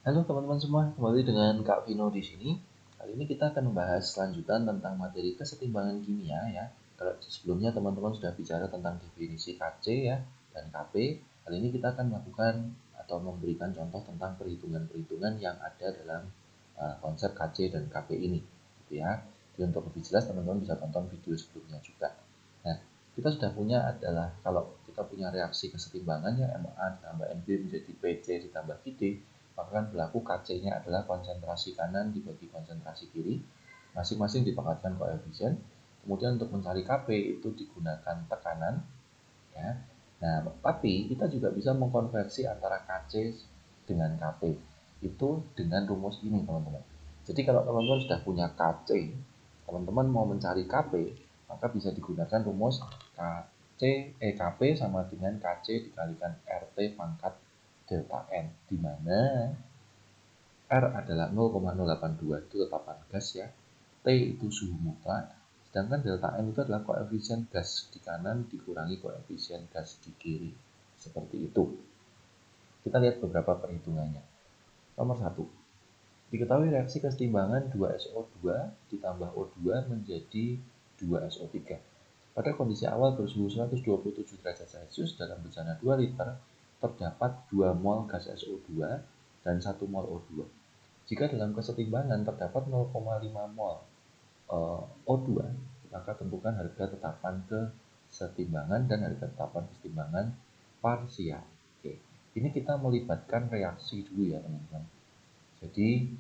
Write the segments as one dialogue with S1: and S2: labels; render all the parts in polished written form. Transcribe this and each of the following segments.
S1: Halo teman-teman semua, kembali dengan Kak Vino di sini. Kali ini kita akan membahas lanjutan tentang materi kesetimbangan kimia ya. Kalau sebelumnya teman-teman sudah bicara tentang definisi Kc ya dan Kp, kali ini kita akan melakukan atau memberikan contoh tentang perhitungan-perhitungan yang ada dalam konsep Kc dan Kp ini, gitu ya. Jadi untuk lebih jelas teman-teman bisa tonton video sebelumnya juga. Nah, kita sudah punya adalah kalau kita punya reaksi kesetimbangan ya Ma ditambah Nb menjadi Pc ditambah Vd, maka kan berlaku Kc-nya adalah konsentrasi kanan dibagi konsentrasi kiri, masing-masing dipangkatkan koefisien. Kemudian untuk mencari Kp itu digunakan tekanan, ya. Nah, tapi kita juga bisa mengkonversi antara Kc dengan Kp itu dengan rumus ini, teman-teman. Jadi kalau teman-teman sudah punya Kc, teman-teman mau mencari Kp, maka bisa digunakan rumus Kp sama dengan Kc dikalikan RT pangkat delta N, di mana R adalah 0,082 itu tetapan gas ya, T itu suhu mutlak, sedangkan delta N itu adalah koefisien gas di kanan dikurangi koefisien gas di kiri. Seperti itu. Kita lihat beberapa perhitungannya. Nomor 1. Diketahui reaksi kesetimbangan 2SO2 ditambah O2 menjadi 2SO3. Pada kondisi awal bersuhu 127 derajat Celcius dalam bejana 2 liter terdapat 2 mol gas SO2 dan 1 mol O2. Jika dalam kesetimbangan terdapat 0,5 mol O2, maka tentukan harga tetapan kesetimbangan dan harga tetapan kesetimbangan parsial. Oke, ini kita melibatkan reaksi dulu ya teman-teman. Jadi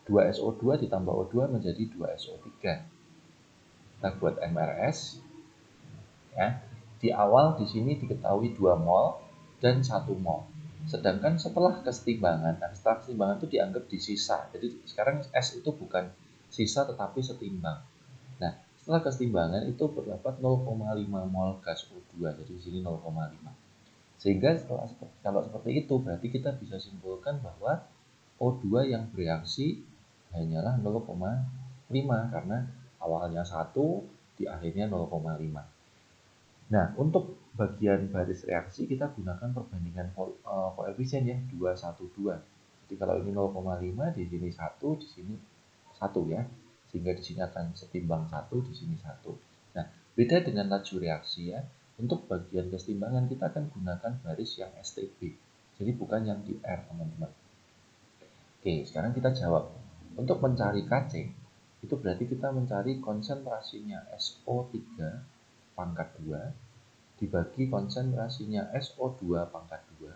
S1: 2SO2 ditambah O2 menjadi 2SO3. Kita buat MRS ya. Di awal di sini diketahui 2 mol dan 1 mol. Sedangkan setelah kesetimbangan, nah setelah kesetimbangan itu dianggap di sisa. Jadi sekarang S itu bukan sisa tetapi setimbang. Nah, setelah kesetimbangan itu terdapat 0,5 mol gas O2. Jadi di sini 0,5. Sehingga kalau seperti itu berarti kita bisa simpulkan bahwa O2 yang bereaksi hanyalah 0,5 karena awalnya 1, di akhirnya 0,5. Nah, untuk bagian baris reaksi kita gunakan perbandingan koefisien ya, 2, 1, 2. Jadi kalau ini 0,5, di sini 1, di sini 1 ya. Sehingga di sini akan setimbang 1, di sini 1. Nah, beda dengan laju reaksi ya. Untuk bagian kesetimbangan kita akan gunakan baris yang STB. Jadi bukan yang di R, teman-teman. Oke, sekarang kita jawab. Untuk mencari Kc, itu berarti kita mencari konsentrasinya SO3 pangkat 2 dibagi konsentrasinya SO2 pangkat 2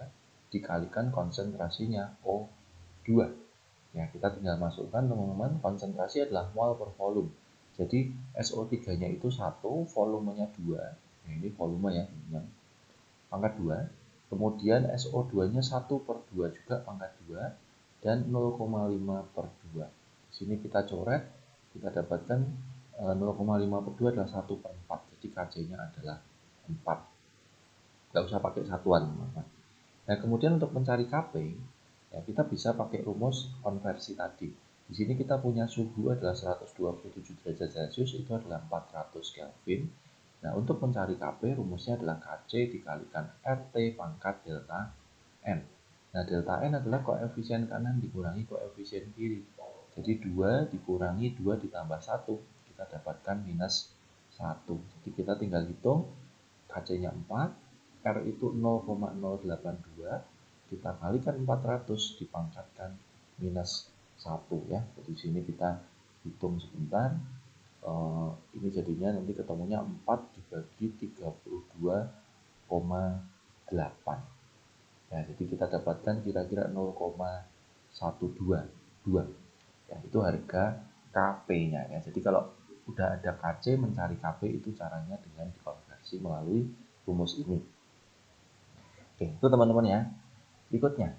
S1: dikalikan konsentrasinya O2. Ya, kita tinggal masukkan teman-teman, konsentrasi adalah mol per volume. Jadi SO3-nya itu 1, volumenya 2. Nah, ini volume ya, teman-teman. Pangkat 2. Kemudian SO2-nya 1 per 2 juga pangkat 2 dan 0,5 per 2. Sini kita coret, kita dapatkan 0,5 per 2 adalah 1 per 4. Jadi Kc-nya adalah 4. Nggak usah pakai satuan, teman-teman. Nah, kemudian untuk mencari Kp, ya kita bisa pakai rumus konversi tadi. Di sini kita punya suhu adalah 127 derajat Celcius, itu adalah 400 Kelvin. Nah, untuk mencari Kp, rumusnya adalah Kc dikalikan RT pangkat delta N. Nah, delta N adalah koefisien kanan dikurangi koefisien kiri. Jadi 2 dikurangi 2 ditambah 1, kita dapatkan minus 1. Jadi kita tinggal hitung, Kc-nya 4, R itu 0,082, kita kalikan 400 dipangkatkan minus 1 ya. Jadi sini kita hitung sebentar. Ini jadinya nanti ketemunya 4 dibagi 32,8. Ya, jadi kita dapatkan kira-kira 0,122. Ya, itu harga Kp-nya ya. Jadi kalau udah ada Kc, mencari Kp itu caranya dengan dikonversi melalui rumus ini. Oke, itu teman-teman ya. Berikutnya,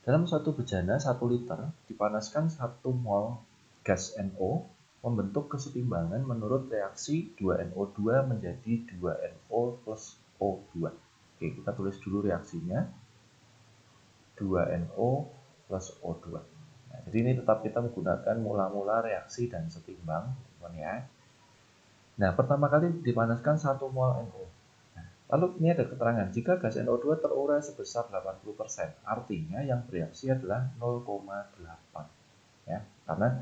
S1: dalam suatu bejana 1 liter dipanaskan 1 mol gas NO membentuk kesetimbangan menurut reaksi 2NO2 menjadi 2NO plus O2. Oke, kita tulis dulu reaksinya. 2NO plus O2. Nah, jadi ini tetap kita menggunakan mula-mula reaksi dan setimbang, teman ya. Nah, pertama kali dipanaskan 1 mol NO. Nah, Lalu ini ada keterangan, jika gas NO2 terurai sebesar 80%, artinya yang bereaksi adalah 0,8. Ya, karena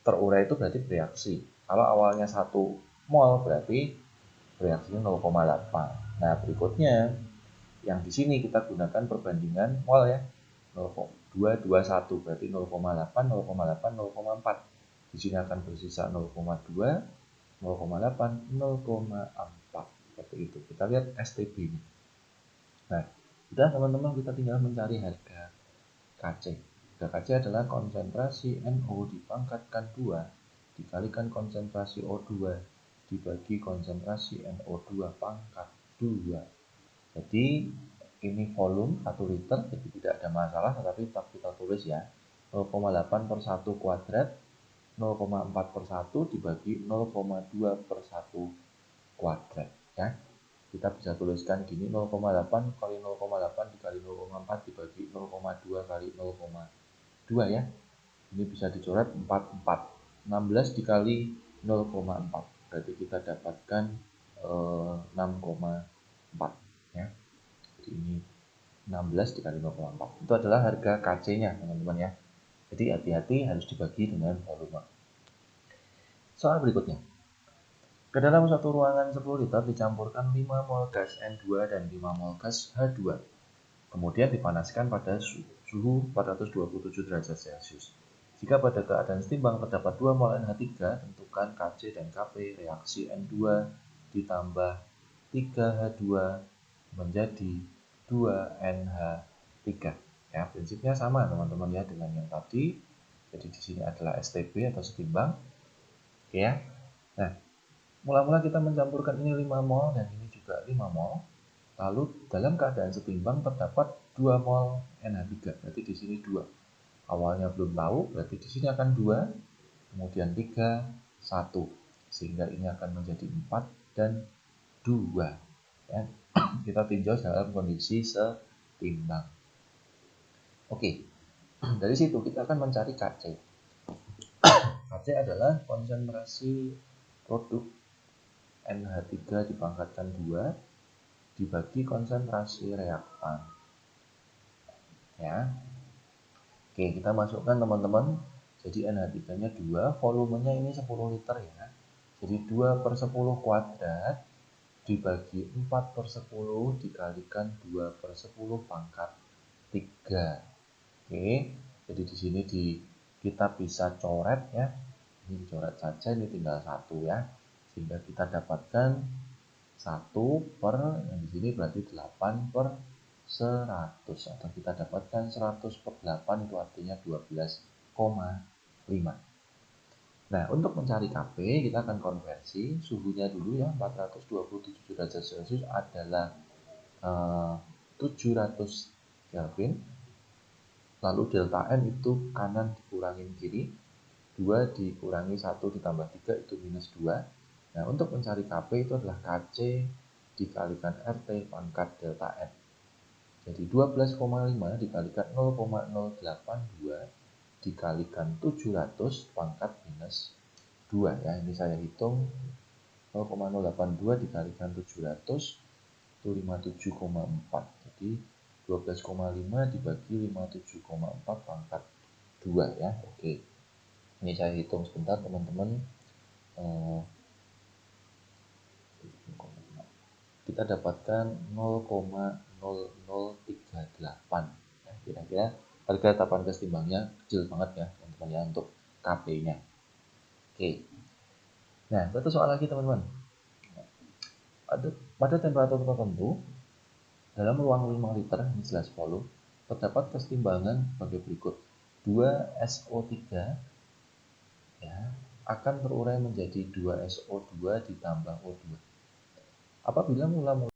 S1: terurai itu berarti bereaksi. Kalau awalnya 1 mol berarti bereaksinya 0,8. Nah, berikutnya yang di sini kita gunakan perbandingan mol ya. 0,221 berarti 0,8, 0,8, 0,4. Di sini akan bersisa 0,2, 0,8, 0,4. Seperti itu. Kita lihat STB-nya. Nah, sudah teman-teman, kita tinggal mencari harga Kc. Harga Kc adalah konsentrasi NO dipangkatkan 2 dikalikan konsentrasi O2 dibagi konsentrasi NO2 pangkat 2. Jadi ini volume 1 liter, jadi tidak ada masalah, tetapi tetap kita tulis ya 0,8 per 1 kuadrat, 0,4 per 1 dibagi 0,2 per 1 kuadrat ya. Kita bisa tuliskan gini, 0,8 kali 0,8 dikali 0,4 dibagi 0,2 kali 0,2 ya. Ini bisa dicoret 44. 16 dikali 0,4 berarti kita dapatkan 6,4 ya. Jadi ini 16 dikali 0,4 itu adalah harga Kc nya teman-teman ya. Jadi hati-hati, harus dibagi dengan volume. Soal berikutnya, ke dalam satu ruangan 10 liter dicampurkan 5 mol gas N2 dan 5 mol gas H2, kemudian dipanaskan pada suhu 427 derajat Celcius. Jika pada keadaan setimbang terdapat 2 mol NH3, tentukan Kc dan Kp reaksi N2 ditambah 3H2 menjadi 2NH3. Ya, prinsipnya sama teman-teman ya dengan yang tadi. Jadi di sini adalah STB atau setimbang. Oke ya. Nah, mula-mula kita mencampurkan ini 5 mol dan ini juga 5 mol. Lalu dalam keadaan setimbang terdapat 2 mol NH3. Berarti di sini 2. Awalnya belum tahu, berarti di sini akan 2, kemudian 3, 1. Sehingga ini akan menjadi 4 dan 2. Ya. Kita tinjau dalam kondisi setimbang. Oke, dari situ kita akan mencari Kc. Kc adalah konsentrasi produk NH3 dipangkatkan 2 dibagi konsentrasi reaktan. Ya. Oke, kita masukkan teman-teman. Jadi NH3-nya 2, volumenya ini 10 liter ya. Jadi 2 per 10 kuadrat dibagi 4 per 10 dikalikan 2 per 10 pangkat 3. Oke, jadi di sini kita bisa coret ya. Ini dicoret saja, ini tinggal 1 ya. Sehingga kita dapatkan 1 per, yang di sini berarti 8 per 100. Atau kita dapatkan 100 per 8 itu artinya 12,5. Nah, untuk mencari Kp, kita akan konversi suhunya dulu ya, 427 derajat Celcius adalah 700 Kelvin. Lalu delta N itu kanan dikurangin kiri, 2 dikurangi 1 ditambah 3 itu minus 2. Nah, untuk mencari Kp itu adalah Kc dikalikan RT pangkat delta N. Jadi 12,5 dikalikan 0,082 dikalikan 700 pangkat minus 2 ya. Ini saya hitung 0,082 dikalikan 700 itu 57,4. Jadi 12,5 dibagi 57,4 pangkat 2 ya. Oke. Ini saya hitung sebentar teman-teman. Kita dapatkan 0,0038 ya, kira-kira harga tahapan ketimbangnya kecil banget ya teman-teman ya untuk Kp nya. Oke, nah satu soal lagi teman-teman. Pada temperatur tertentu dalam ruang 5 liter, ini jelas volume, terdapat kesetimbangan sebagai berikut. 2SO3 ya, akan terurai menjadi 2SO2 ditambah O2 apabila mula-mula